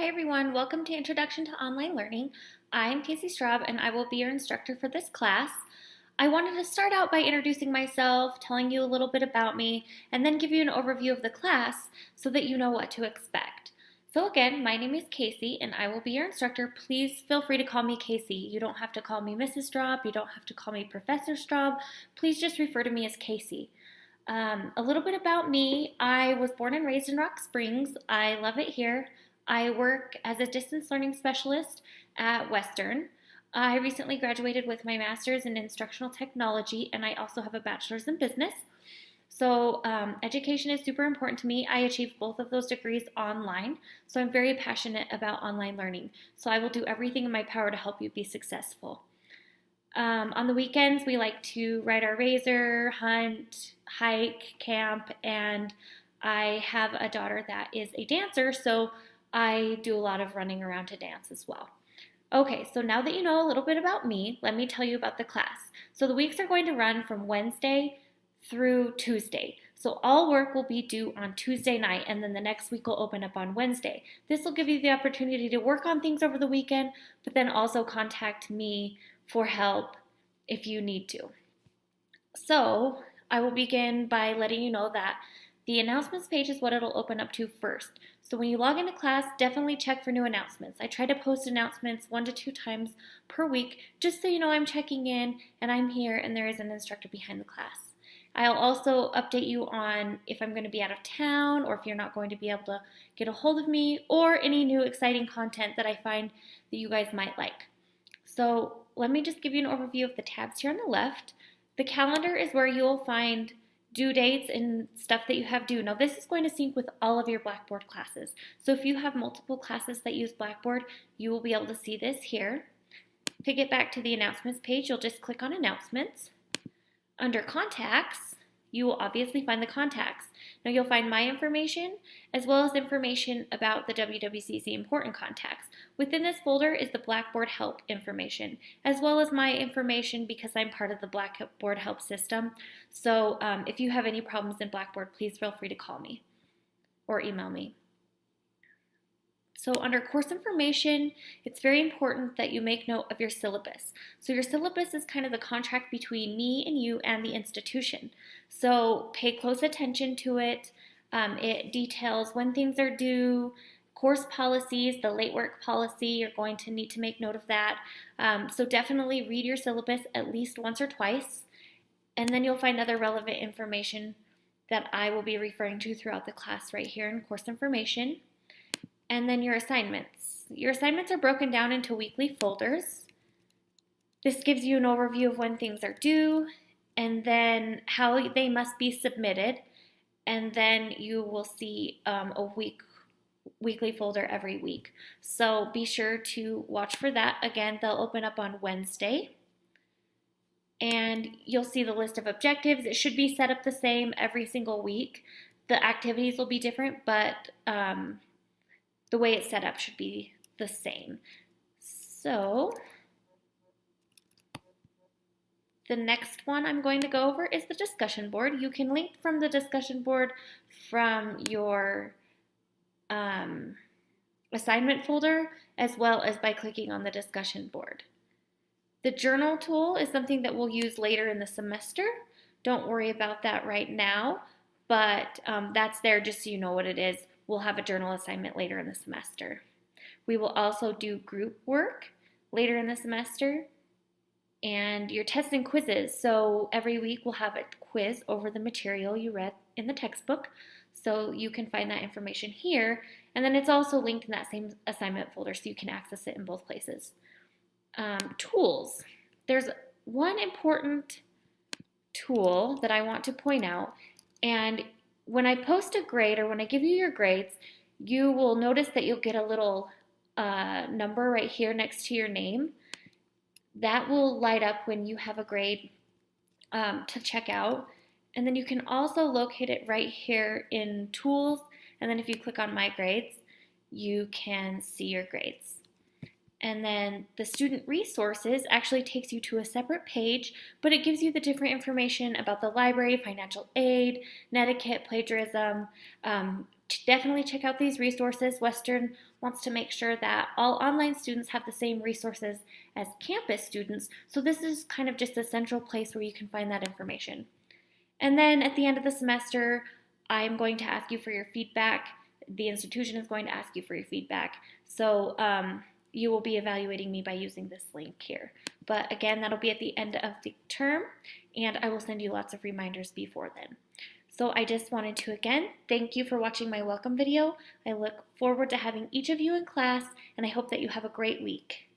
Hi everyone, welcome to Introduction to Online Learning. I'm Casey Straub and I will be your instructor for this class. I wanted to start out by introducing myself, telling you a little bit about me, and then give you an overview of the class so that you know what to expect. So again, my name is Casey and I will be your instructor. Please feel free to call me Casey. You don't have to call me Mrs. Straub, you don't have to call me Professor Straub. Please just refer to me as Casey. A little bit about me. I was born and raised in Rock Springs. I love it here. I work as a distance learning specialist at Western. I recently graduated with my master's in instructional technology, and I also have a bachelor's in business. So education is super important to me. I achieved both of those degrees online, so I'm very passionate about online learning. So I will do everything in my power to help you be successful. On the weekends, we like to ride our razor, hunt, hike, camp, and I have a daughter that is a dancer, so I do a lot of running around to dance as well. Okay, so now that you know a little bit about me, let me tell you about the class. So the weeks are going to run from Wednesday through Tuesday. So all work will be due on Tuesday night, and then the next week will open up on Wednesday. This will give you the opportunity to work on things over the weekend, but then also contact me for help if you need to. So I will begin by letting you know that the announcements page is what it'll open up to first. So when you log into class, definitely check for new announcements. I try to post announcements 1 to 2 times per week, just so you know I'm checking in and I'm here and there is an instructor behind the class. I'll also update you on if I'm going to be out of town or if you're not going to be able to get a hold of me or any new exciting content that I find that you guys might like. So let me just give you an overview of the tabs here on the left. The calendar is where you'll find due dates and stuff that you have due. Now this is going to sync with all of your Blackboard classes. So if you have multiple classes that use Blackboard, you will be able to see this here. To get back to the announcements page, you'll just click on announcements. Under contacts, you will obviously find the contacts. Now you'll find my information as well as information about the WWCC important contacts. Within this folder is the Blackboard Help information, as well as my information because I'm part of the Blackboard Help system. So if you have any problems in Blackboard, please feel free to call me or email me. So under course information, it's very important that you make note of your syllabus. So your syllabus is kind of the contract between me and you and the institution. So pay close attention to it. It details when things are due, course policies, the late work policy, you're going to need to make note of that. So definitely read your syllabus at least once or twice, and then you'll find other relevant information that I will be referring to throughout the class right here in course information. And then your assignments. Your assignments are broken down into weekly folders. This gives you an overview of when things are due and then how they must be submitted. And then you will see a weekly folder every week. So be sure to watch for that. Again, they'll open up on Wednesday. And you'll see the list of objectives. It should be set up the same every single week. The activities will be different, but the way it's set up should be the same. So the next one I'm going to go over is the discussion board. You can link from the discussion board from your assignment folder as well as by clicking on the discussion board. The journal tool is something that we'll use later in the semester. Don't worry about that right now, but that's there just so you know what it is. We'll have a journal assignment later in the semester. We will also do group work later in the semester and your tests and quizzes. So every week we'll have a quiz over the material you read in the textbook. So you can find that information here. And then it's also linked in that same assignment folder so you can access it in both places. Tools. There's one important tool that I want to point out, and when I post a grade or when I give you your grades, you will notice that you'll get a little number right here next to your name. That will light up when you have a grade to check out. And then you can also locate it right here in Tools. And then if you click on My Grades, you can see your grades. And then the student resources actually takes you to a separate page, but it gives you the different information about the library, financial aid, netiquette, plagiarism. Definitely check out these resources. Western wants to make sure that all online students have the same resources as campus students, so this is kind of just a central place where you can find that information. And then at the end of the semester, I'm going to ask you for your feedback. The institution is going to ask you for your feedback. So you will be evaluating me by using this link here. But again, that'll be at the end of the term, and I will send you lots of reminders before then. So I just wanted to again thank you for watching my welcome video. I look forward to having each of you in class, and I hope that you have a great week.